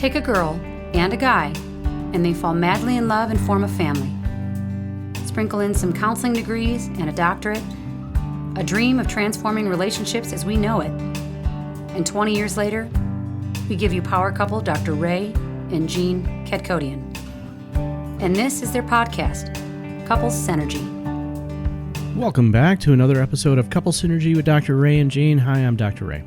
Take a girl and a guy, and they fall madly in love and form a family. Sprinkle in some counseling degrees and a doctorate, a dream of transforming relationships as we know it. And 20 years later, we give you power couple Dr. Ray and Jean Kadkodian. And this is their podcast, Couples Synergy. Welcome back to another episode of Couple Synergy with Dr. Ray and Jean. Hi, I'm Dr. Ray.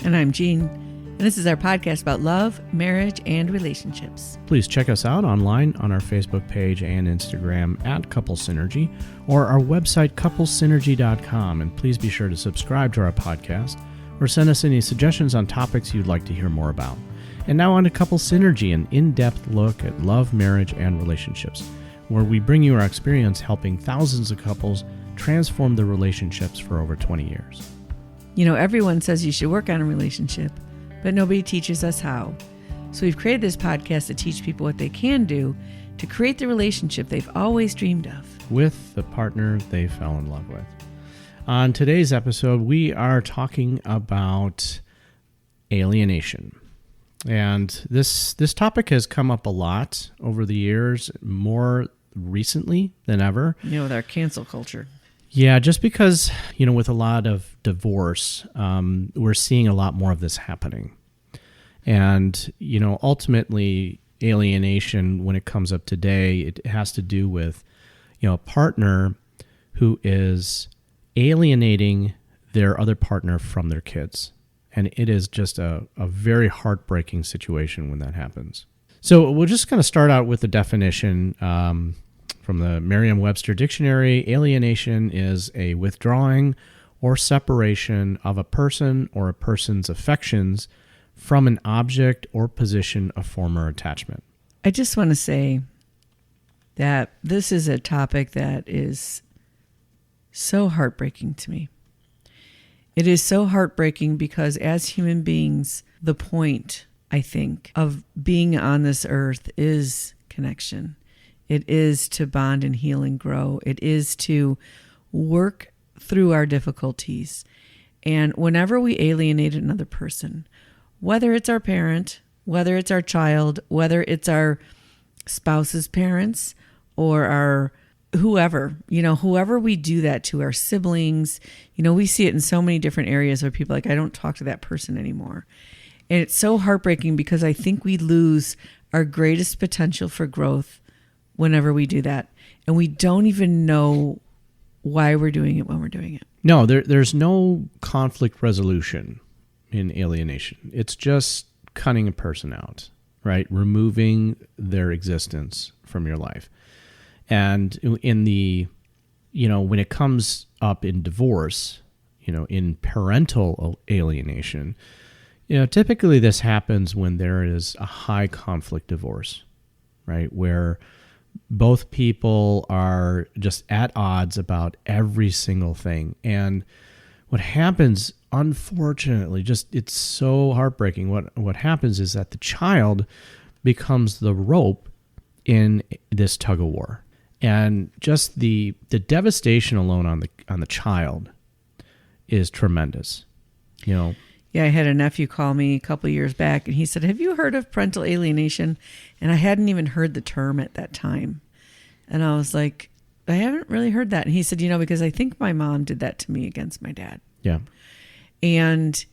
And I'm Jean. And this is our podcast about love, marriage, and relationships. Please check us out online on our Facebook page and Instagram at Couple Synergy or our website, couplesynergy.com. And please be sure to subscribe to our podcast or send us any suggestions on topics you'd like to hear more about. And now on to Couple Synergy, an in-depth look at love, marriage, and relationships, where we bring you our experience helping thousands of couples transform their relationships for over 20 years. You know, everyone says you should work on a relationship, but nobody teaches us how. So we've created this podcast to teach people what they can do to create the relationship they've always dreamed of. With the partner they fell in love with. On today's episode, we are talking about alienation. And this topic has come up a lot over the years, more recently than ever. You know, with our cancel culture. Yeah, just because, with a lot of divorce, we're seeing a lot more of this happening. And, ultimately, alienation, when it comes up today, it has to do with, a partner who is alienating their other partner from their kids. And it is just a very heartbreaking situation when that happens. So we're just going to start out with the definition from the Merriam-Webster Dictionary. Alienation is a withdrawing or separation of a person or a person's affections from an object or position of former attachment. I just want to say that this is a topic that is so heartbreaking to me. It is so heartbreaking because as human beings, the point, I think, of being on this earth is connection. It is to bond and heal and grow. It is to work through our difficulties. And whenever we alienate another person, whether it's our parent, whether it's our child, whether it's our spouse's parents or our whoever we do that to, our siblings, we see it in so many different areas where people are like, I don't talk to that person anymore. And it's so heartbreaking because I think we lose our greatest potential for growth whenever we do that. And we don't even know why we're doing it when we're doing it. No, there's no conflict resolution in alienation. It's just cutting a person out, right? Removing their existence from your life. And in the, when it comes up in divorce, in parental alienation, typically this happens when there is a high conflict divorce, right? Where both people are just at odds about every single thing. And what happens, unfortunately, it's so heartbreaking. What happens is that the child becomes the rope in this tug of war. And just the devastation alone on the child is tremendous. Yeah, I had a nephew call me a couple of years back, and he said, have you heard of parental alienation? And I hadn't even heard the term at that time. And I was like, I haven't really heard that. And he said, because I think my mom did that to me against my dad. Yeah. And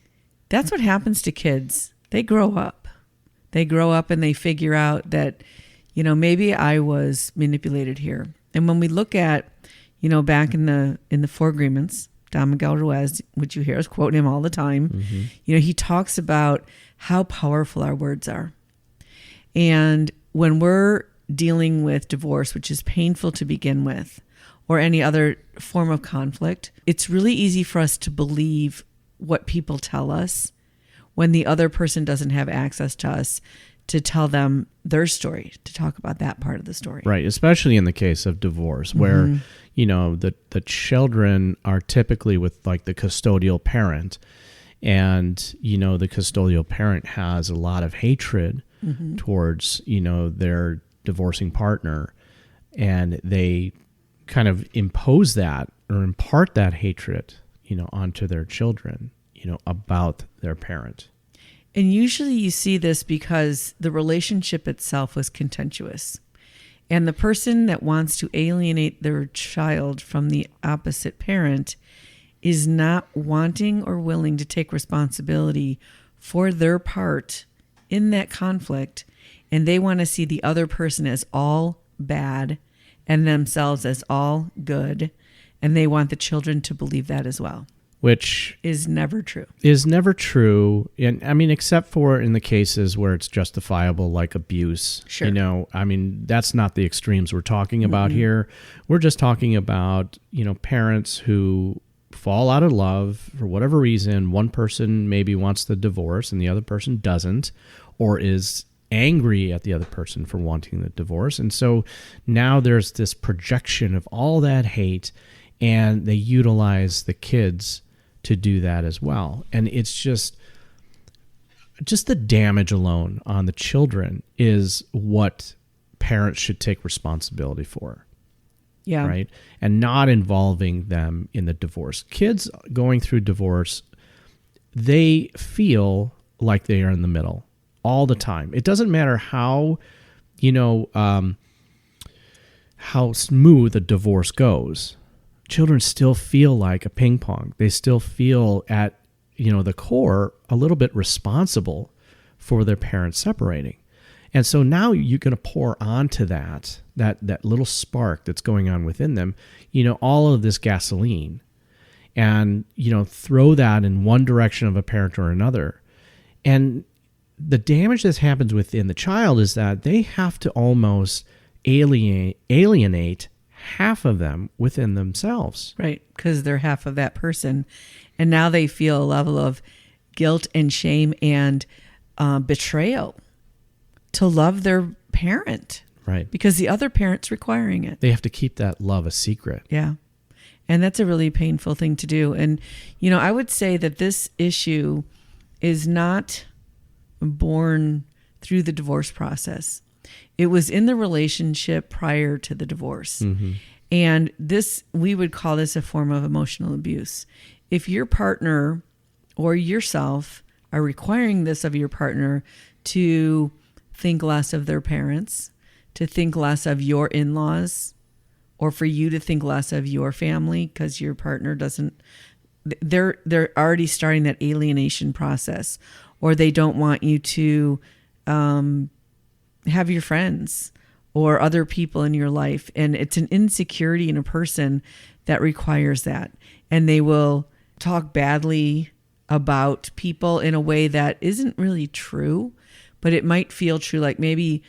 that's what happens to kids. They grow up. And they figure out that, maybe I was manipulated here. And when we look at, back in the Four Agreements, Don Miguel Ruiz, which you hear us quote him all the time, mm-hmm. He talks about how powerful our words are. And when we're dealing with divorce, which is painful to begin with, or any other form of conflict, it's really easy for us to believe what people tell us when the other person doesn't have access to us to tell them their story, to talk about that part of the story. Right, especially in the case of divorce, where, Mm-hmm. The children are typically with like the custodial parent, and, the custodial parent has a lot of hatred mm-hmm. towards, their divorcing partner, and they kind of impose that or impart that hatred, onto their children, about their parent. And usually you see this because the relationship itself was contentious. And the person that wants to alienate their child from the opposite parent is not wanting or willing to take responsibility for their part in that conflict. And they want to see the other person as all bad and themselves as all good. And they want the children to believe that as well. Which is never true. And I mean, except for in the cases where it's justifiable, like abuse. Sure. I mean, that's not the extremes we're talking about here. We're just talking about, parents who fall out of love for whatever reason. One person maybe wants the divorce and the other person doesn't, or is angry at the other person for wanting the divorce. And so now there's this projection of all that hate, and they utilize the kids to do that as well. And it's just the damage alone on the children is what parents should take responsibility for. Yeah. Right? And not involving them in the divorce. Kids going through divorce, they feel like they are in the middle all the time. It doesn't matter how smooth a divorce goes. Children still feel like a ping pong. They still feel at, the core a little bit responsible for their parents separating. And so now you're going to pour onto that little spark that's going on within them, all of this gasoline, and, throw that in one direction of a parent or another. And the damage that happens within the child is that they have to almost alienate half of them within themselves. Right, because they're half of that person. And now they feel a level of guilt and shame and betrayal to love their parent. Right. Because the other parent's requiring it. They have to keep that love a secret. Yeah. And that's a really painful thing to do. And, I would say that this issue is not born through the divorce process. It was in the relationship prior to the divorce. Mm-hmm. And we would call this a form of emotional abuse. If your partner or yourself are requiring this of your partner to think less of their parents, to think less of your in-laws, or for you to think less of your family because your partner doesn't, they're already starting that alienation process, or they don't want you to have your friends or other people in your life. And it's an insecurity in a person that requires that. And they will talk badly about people in a way that isn't really true, but it might feel true. Like maybe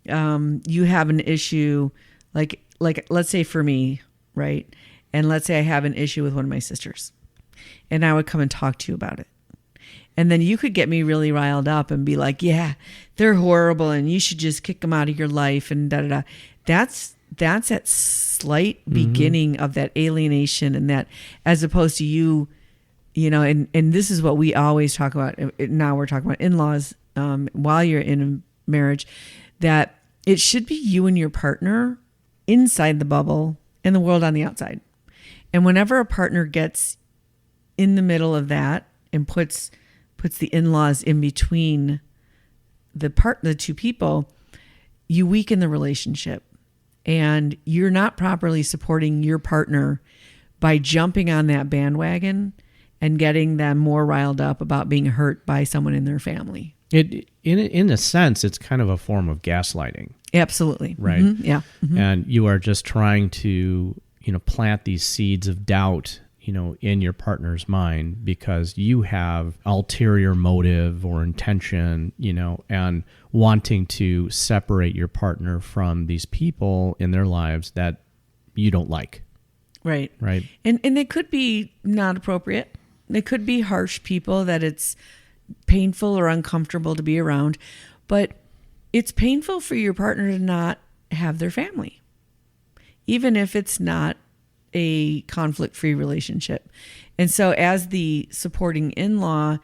you have an issue, like let's say for me, right? And let's say I have an issue with one of my sisters, and I would come and talk to you about it. And then you could get me really riled up and be like, yeah, they're horrible and you should just kick them out of your life and da-da-da. That's that slight beginning of that alienation, and that, as opposed to you, and this is what we always talk about. Now we're talking about in-laws while you're in a marriage, that it should be you and your partner inside the bubble and the world on the outside. And whenever a partner gets in the middle of that and puts the in-laws in between the two people, you weaken the relationship, and you're not properly supporting your partner by jumping on that bandwagon and getting them more riled up about being hurt by someone in their family. In a sense, it's kind of a form of gaslighting. Absolutely. Right. Mm-hmm. Yeah. Mm-hmm. And you are just trying to, plant these seeds of doubt, in your partner's mind because you have ulterior motive or intention, and wanting to separate your partner from these people in their lives that you don't like. Right. Right. And they could be not appropriate. They could be harsh people that it's painful or uncomfortable to be around, but it's painful for your partner to not have their family, even if it's not a conflict-free relationship. And so as the supporting in-law,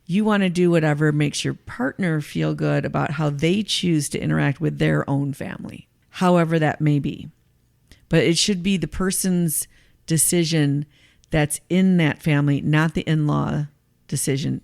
you want to do whatever makes your partner feel good about how they choose to interact with their own family, however that may be. But it should be the person's decision that's in that family, not the in-law decision.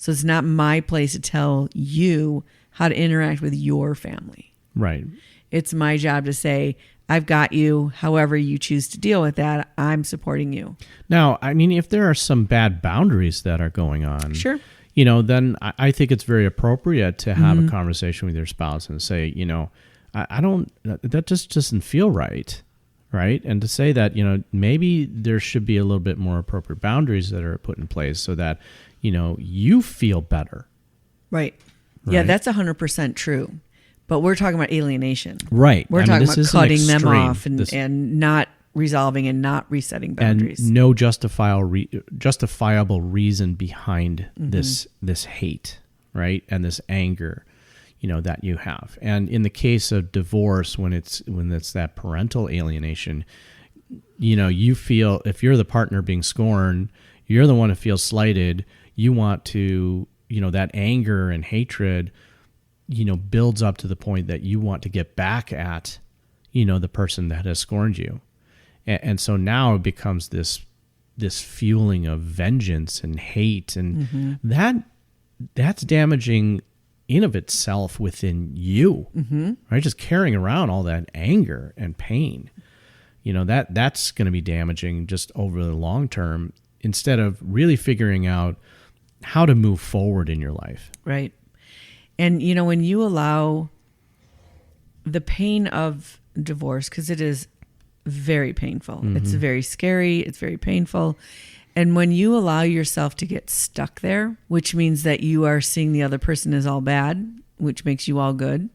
So it's not my place to tell you how to interact with your family. Right. It's my job to say, I've got you. However you choose to deal with that, I'm supporting you. Now, I mean, if there are some bad boundaries that are going on, Sure. Then I think it's very appropriate to have a conversation with your spouse and say, I don't, that just doesn't feel right. Right. And to say that, maybe there should be a little bit more appropriate boundaries that are put in place so that, you feel better. Right. Yeah, that's 100% true. But we're talking about alienation. Right. We're talking about cutting them off and not resolving and not resetting boundaries. And no justifiable reason behind this hate, right? And this anger, that you have. And in the case of divorce, when it's that parental alienation, you feel, if you're the partner being scorned, you're the one who feels slighted. You want to, that anger and hatred, builds up to the point that you want to get back at, the person that has scorned you. And so now it becomes this fueling of vengeance and hate. And that's damaging in of itself within you, right? Just carrying around all that anger and pain, that's going to be damaging just over the long term, instead of really figuring out how to move forward in your life. Right. And, when you allow the pain of divorce, because it is very painful, it's very scary, it's very painful. And when you allow yourself to get stuck there, which means that you are seeing the other person as all bad, which makes you all good,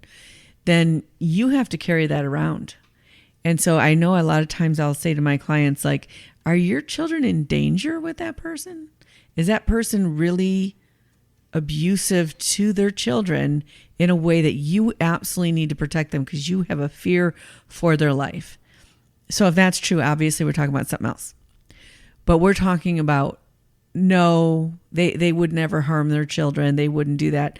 then you have to carry that around. And so I know a lot of times I'll say to my clients, like, are your children in danger with that person? Is that person really abusive to their children in a way that you absolutely need to protect them because you have a fear for their life? So if that's true, obviously we're talking about something else. But we're talking about, no, they would never harm their children. They wouldn't do that.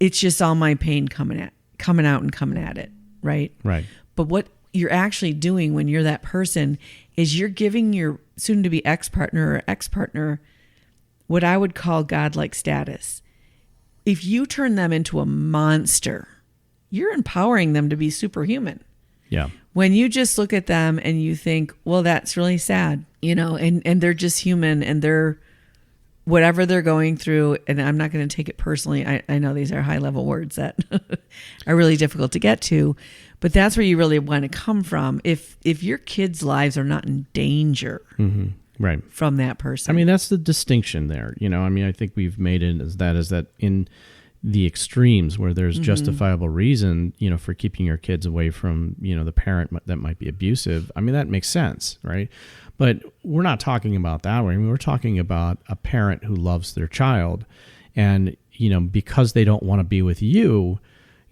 It's just all my pain coming out and coming at it, right? Right. But what you're actually doing when you're that person is you're giving your soon-to-be ex-partner or ex-partner what I would call godlike status. If you turn them into a monster, you're empowering them to be superhuman. Yeah. When you just look at them and you think, well, that's really sad, and they're just human and they're whatever they're going through. And I'm not going to take it personally. I know these are high level words that are really difficult to get to, but that's where you really want to come from. If your kids' lives are not in danger, right, from that person. I mean, that's the distinction there. I think we've made it as that in the extremes where there's justifiable reason, for keeping your kids away from, the parent that might be abusive. I mean, that makes sense, right? But we're not talking about that way. I mean, we're talking about a parent who loves their child and, because they don't want to be with you,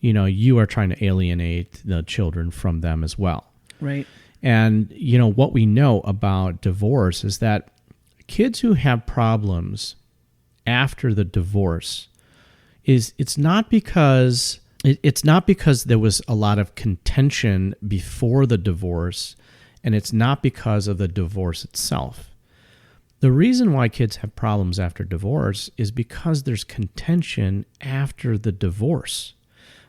you are trying to alienate the children from them as well. Right. And, what we know about divorce is that kids who have problems after the divorce it's not because there was a lot of contention before the divorce, and it's not because of the divorce itself. The reason why kids have problems after divorce is because there's contention after the divorce,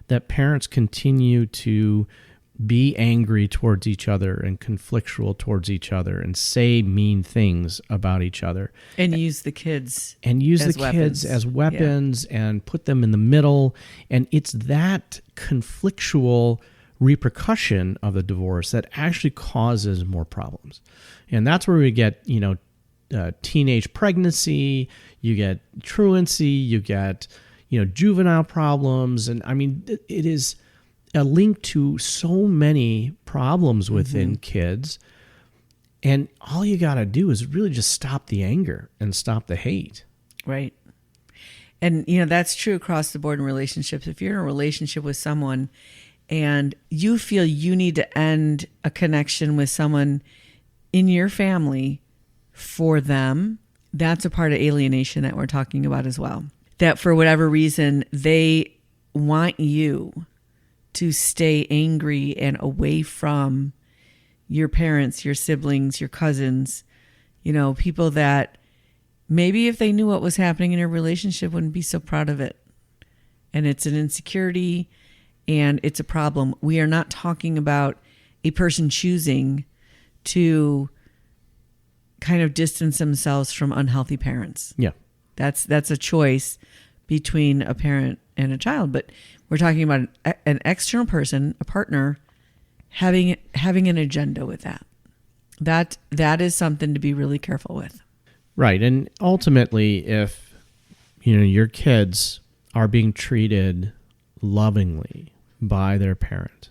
that parents continue to be angry towards each other and conflictual towards each other and say mean things about each other. And use the kids as weapons and put them in the middle. And it's that conflictual repercussion of the divorce that actually causes more problems. And that's where we get, teenage pregnancy, you get truancy, you get, juvenile problems. And I mean, it is a link to so many problems within kids. And all you got to do is really just stop the anger and stop the hate. Right. And, that's true across the board in relationships. If you're in a relationship with someone and you feel you need to end a connection with someone in your family for them, that's a part of alienation that we're talking about as well. That for whatever reason, they want you to stay angry and away from your parents, your siblings, your cousins, people that maybe if they knew what was happening in a relationship, wouldn't be so proud of it. And it's an insecurity and it's a problem. We are not talking about a person choosing to kind of distance themselves from unhealthy parents. Yeah. That's a choice between a parent and a child. But we're talking about an external person, a partner, having an agenda with that. That is something to be really careful with. Right. And ultimately, if your kids are being treated lovingly by their parent,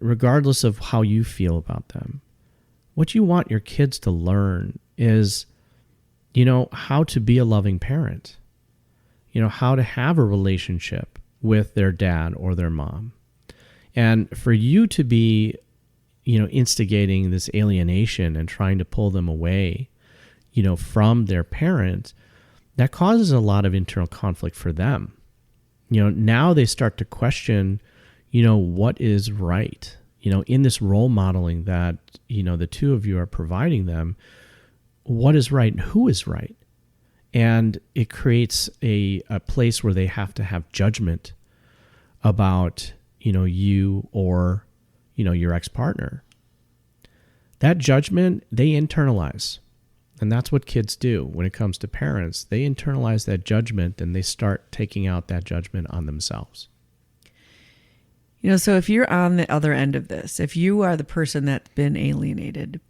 regardless of how you feel about them, what you want your kids to learn is, how to be a loving parent, how to have a relationship with their dad or their mom. And for you to be, instigating this alienation and trying to pull them away, from their parent, that causes a lot of internal conflict for them. Now they start to question, what is right, in this role modeling that, the two of you are providing them, what is right and who is right. And it creates a place where they have to have judgment about, you or, your ex-partner. That judgment, they internalize. And that's what kids do when it comes to parents. They internalize that judgment and they start taking out that judgment on themselves. So if you're on the other end of this, if you are the person that's been alienated,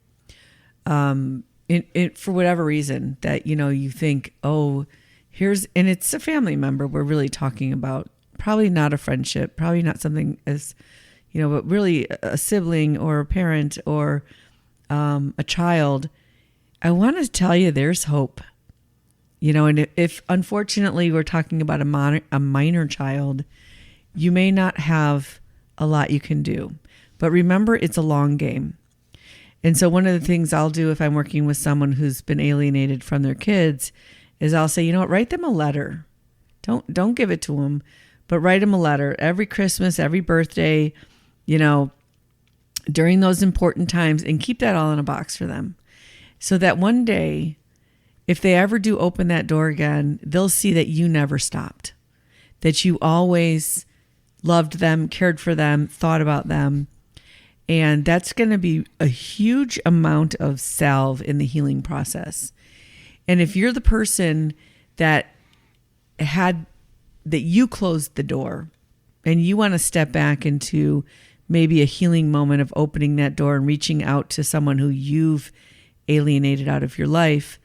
for whatever reason that, you think, and it's a family member we're really talking about, probably not a friendship, probably not something as, but really a sibling or a parent or a child, I want to tell you there's hope. And if unfortunately we're talking about a minor child, you may not have a lot you can do. But remember, it's a long game. And so one of the things I'll do if I'm working with someone who's been alienated from their kids is I'll say, write them a letter. Don't give it to them, but write them a letter every Christmas, every birthday, during those important times, and keep that all in a box for them. So that one day, if they ever do open that door again, they'll see that you never stopped, that you always loved them, cared for them, thought about them. And that's going to be a huge amount of salve in the healing process. And if you're the person that you closed the door and you want to step back into maybe a healing moment of opening that door and reaching out to someone who you've alienated out of your life,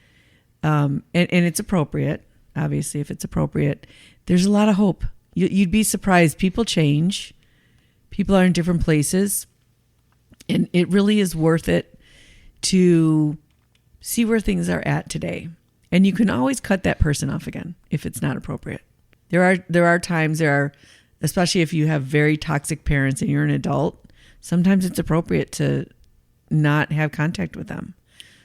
and it's appropriate, obviously, if it's appropriate, there's a lot of hope. You'd be surprised. People change. People are in different places. And it really is worth it to see where things are at today. And you can always cut that person off again if it's not appropriate. There are times, especially if you have very toxic parents and you're an adult, sometimes it's appropriate to not have contact with them.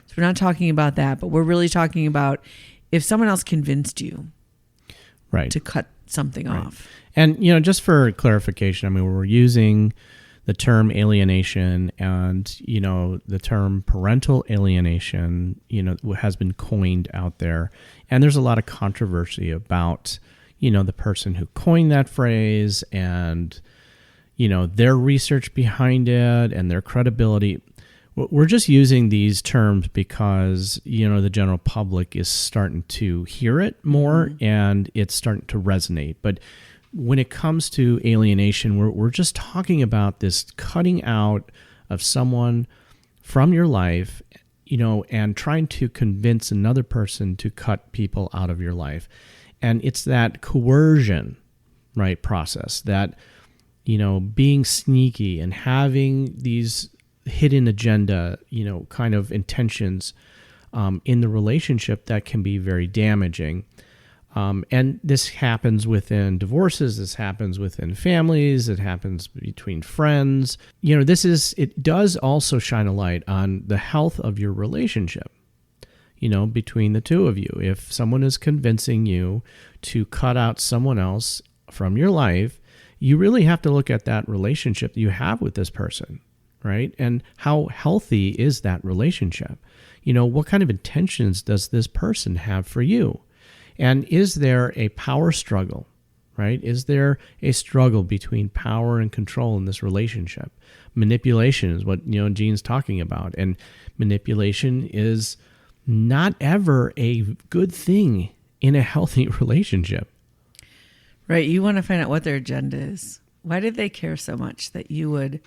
So we're not talking about that, but we're really talking about if someone else convinced you to cut something off. And, just for clarification, we're using the term alienation and, the term parental alienation, has been coined out there. And there's a lot of controversy about, the person who coined that phrase and, their research behind it and their credibility. We're just using these terms because, the general public is starting to hear it more and it's starting to resonate. But when it comes to alienation, we're just talking about this cutting out of someone from your life, and trying to convince another person to cut people out of your life. And it's that coercion, process that, being sneaky and having these hidden agenda, kind of intentions in the relationship that can be very damaging. And this happens within divorces, this happens within families, it happens between friends. It does also shine a light on the health of your relationship, between the two of you. If someone is convincing you to cut out someone else from your life, you really have to look at that relationship that you have with this person. right? And how healthy is that relationship? What kind of intentions does this person have for you? And is there a power struggle, right? Is there a struggle between power and control in this relationship? Manipulation is what, Gene's talking about. And manipulation is not ever a good thing in a healthy relationship. Right. You want to find out what their agenda is. Why did they care so much that you would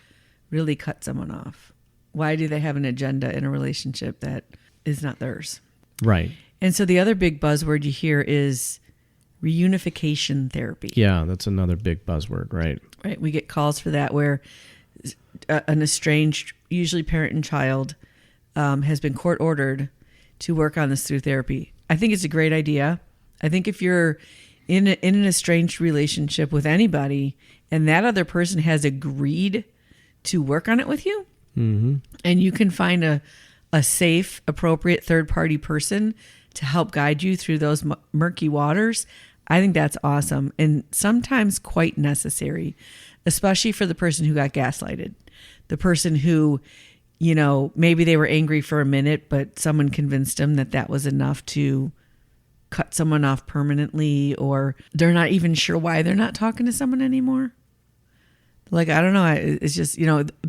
really cut someone off? Why do they have an agenda in a relationship that is not theirs? Right. And so the other big buzzword you hear is reunification therapy. Yeah, that's another big buzzword, right? Right. We get calls for that where an estranged, usually parent and child, has been court ordered to work on this through therapy. I think it's a great idea. I think if you're in an estranged relationship with anybody and that other person has agreed to work on it with you, mm-hmm. and you can find a safe, appropriate third-party person to help guide you through those murky waters, I think that's awesome and sometimes quite necessary, especially for the person who got gaslighted, the person who, maybe they were angry for a minute, but someone convinced them that that was enough to cut someone off permanently, or they're not even sure why they're not talking to someone anymore. Like, I don't know. It's just,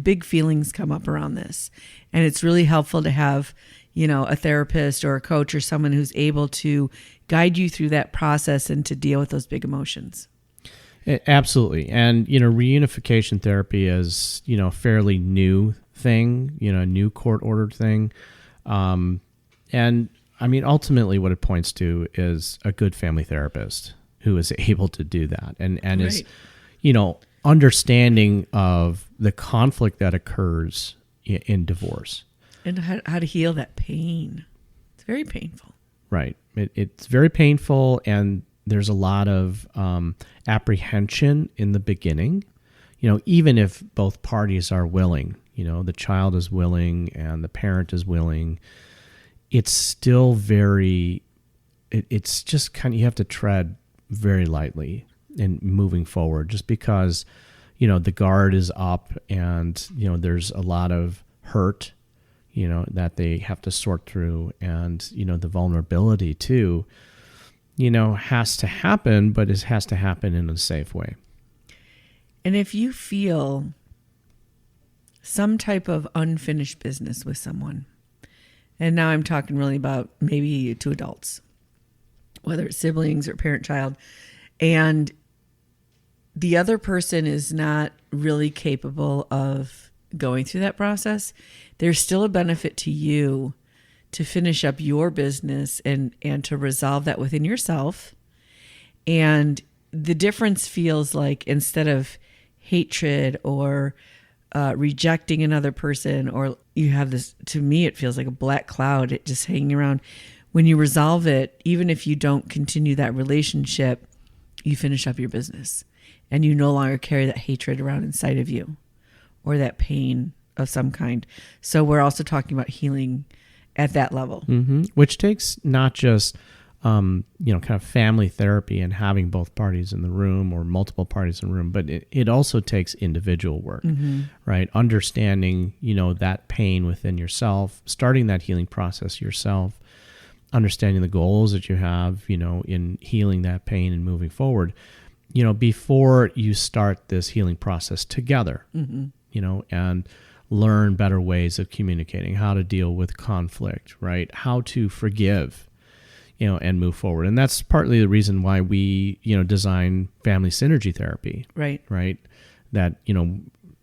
big feelings come up around this. And it's really helpful to have, a therapist or a coach or someone who's able to guide you through that process and to deal with those big emotions. Absolutely. And, reunification therapy is, a fairly new thing, a new court-ordered thing. And, ultimately what it points to is a good family therapist who is able to do that and right. is, understanding of the conflict that occurs in divorce. And how to heal that pain. It's very painful. Right. It's very painful, and there's a lot of apprehension in the beginning, even if both parties are willing, the child is willing and the parent is willing, it's still it's just kind of, you have to tread very lightly in moving forward, just because, the guard is up and, there's a lot of hurt, that they have to sort through, and, the vulnerability too, has to happen, but it has to happen in a safe way. And if you feel some type of unfinished business with someone, and now I'm talking really about maybe two adults, whether it's siblings or parent-child, and the other person is not really capable of going through that process, there's still a benefit to you to finish up your business and to resolve that within yourself. And the difference feels like, instead of hatred or rejecting another person, or you have this, to me, it feels like a black cloud just hanging around. When you resolve it, even if you don't continue that relationship, you finish up your business and you no longer carry that hatred around inside of you or that pain of some kind. So we're also talking about healing at that level. Mm-hmm. Which takes not just, kind of family therapy and having both parties in the room or multiple parties in the room, but it also takes individual work, mm-hmm. right? Understanding, that pain within yourself, starting that healing process yourself, understanding the goals that you have, in healing that pain and moving forward, before you start this healing process together, mm-hmm. And learn better ways of communicating, how to deal with conflict, right? How to forgive, and move forward. And that's partly the reason why we, design family synergy therapy. Right. Right. That,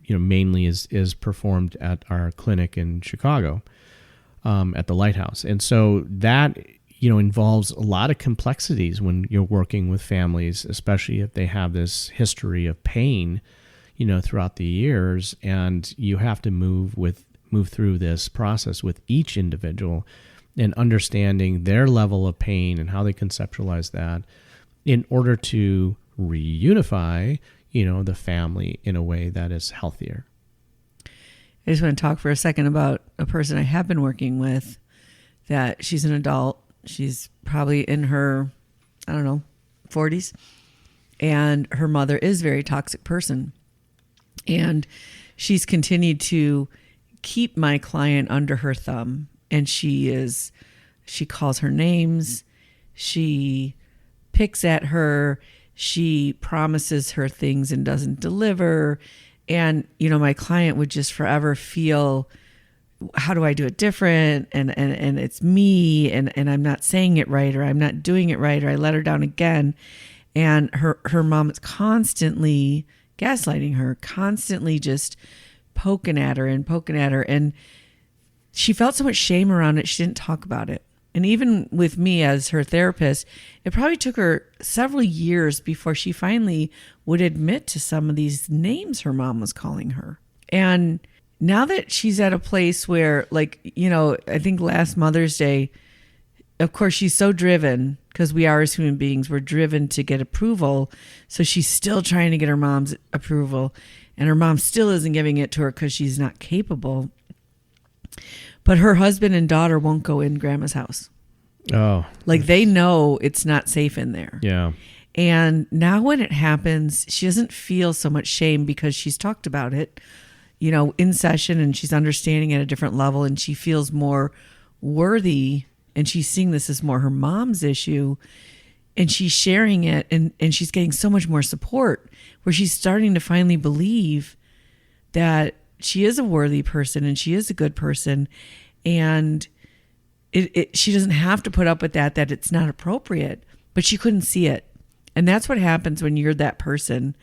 mainly is performed at our clinic in Chicago, at the Lighthouse. And so that, involves a lot of complexities when you're working with families, especially if they have this history of pain, throughout the years, and you have to move through this process with each individual and understanding their level of pain and how they conceptualize that in order to reunify, the family in a way that is healthier. I just want to talk for a second about a person I have been working with, that she's an adult. She's probably in her, 40s. And her mother is a very toxic person. And she's continued to keep my client under her thumb. And she calls her names. She picks at her. She promises her things and doesn't deliver. And, my client would just forever feel, how do I do it different? And it's me, and I'm not saying it right, or I'm not doing it right, or I let her down again. And her mom is constantly gaslighting her, constantly just poking at her. And she felt so much shame around it, she didn't talk about it. And even with me as her therapist, it probably took her several years before she finally would admit to some of these names her mom was calling her. And now that she's at a place where, I think last Mother's Day, of course, she's so driven, because we are, as human beings, we're driven to get approval. So she's still trying to get her mom's approval, and her mom still isn't giving it to her because she's not capable. But her husband and daughter won't go in grandma's house. Oh. They know it's not safe in there. Yeah. And now when it happens, she doesn't feel so much shame because she's talked about it, in session, and she's understanding at a different level, and she feels more worthy, and she's seeing this as more her mom's issue, and she's sharing it, and she's getting so much more support, where she's starting to finally believe that she is a worthy person and she is a good person, and she doesn't have to put up with that it's not appropriate, but she couldn't see it. And that's what happens when you're that person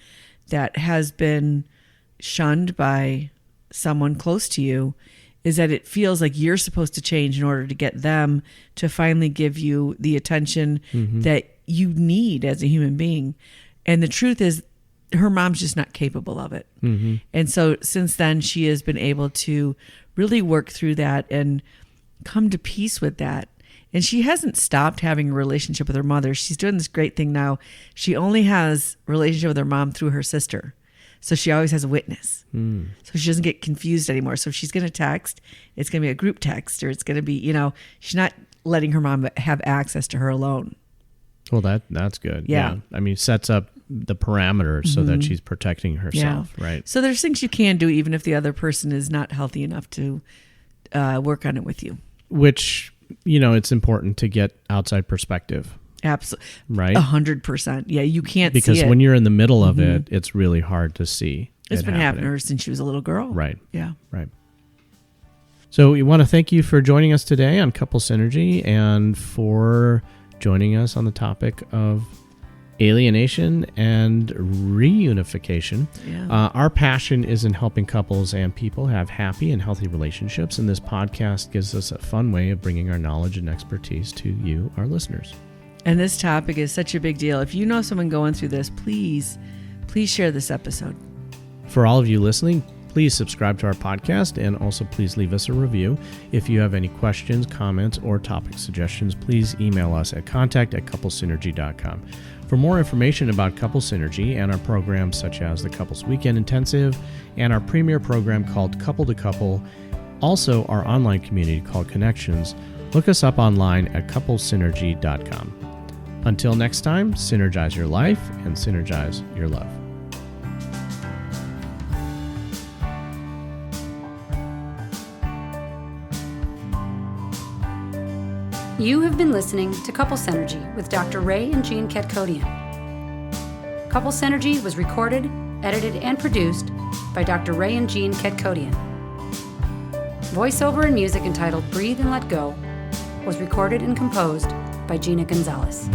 that has been shunned by someone close to you, is that it feels like you're supposed to change in order to get them to finally give you the attention that you need as a human being. And the truth is, her mom's just not capable of it. And so since then, she has been able to really work through that and come to peace with that. And she hasn't stopped having a relationship with her mother. She's doing this great thing now. She only has a relationship with her mom through her sister. So she always has a witness. So she doesn't get confused anymore. So if she's going to text, it's going to be a group text, or it's going to be, she's not letting her mom have access to her alone. Well, that's good. Yeah. I mean, sets up the parameters so that she's protecting herself, right? So there's things you can do even if the other person is not healthy enough to work on it with you. Which, it's important to get outside perspective. Absolutely. Right? 100%. Yeah, you can't see it. Because when you're in the middle of it, it's really hard to see. It's been happening to her since she was a little girl. Right. Yeah. Right. So we want to thank you for joining us today on Couple Synergy, and for joining us on the topic of alienation and reunification. Yeah. Our passion is in helping couples and people have happy and healthy relationships, and this podcast gives us a fun way of bringing our knowledge and expertise to you, our listeners. And this topic is such a big deal. If you know someone going through this, please share this episode. For all of you listening, please subscribe to our podcast, and also please leave us a review. If you have any questions, comments, or topic suggestions, please email us at contact@couplesynergy.com. For more information about Couple Synergy and our programs such as the Couples Weekend Intensive and our premier program called Couple to Couple, also our online community called Connections, look us up online at couplesynergy.com. Until next time, synergize your life and synergize your love. You have been listening to Couple Synergy with Dr. Ray and Jean Ketkodian. Couple Synergy was recorded, edited, and produced by Dr. Ray and Jean Ketkodian. Voiceover and music entitled Breathe and Let Go was recorded and composed by Gina Gonzalez.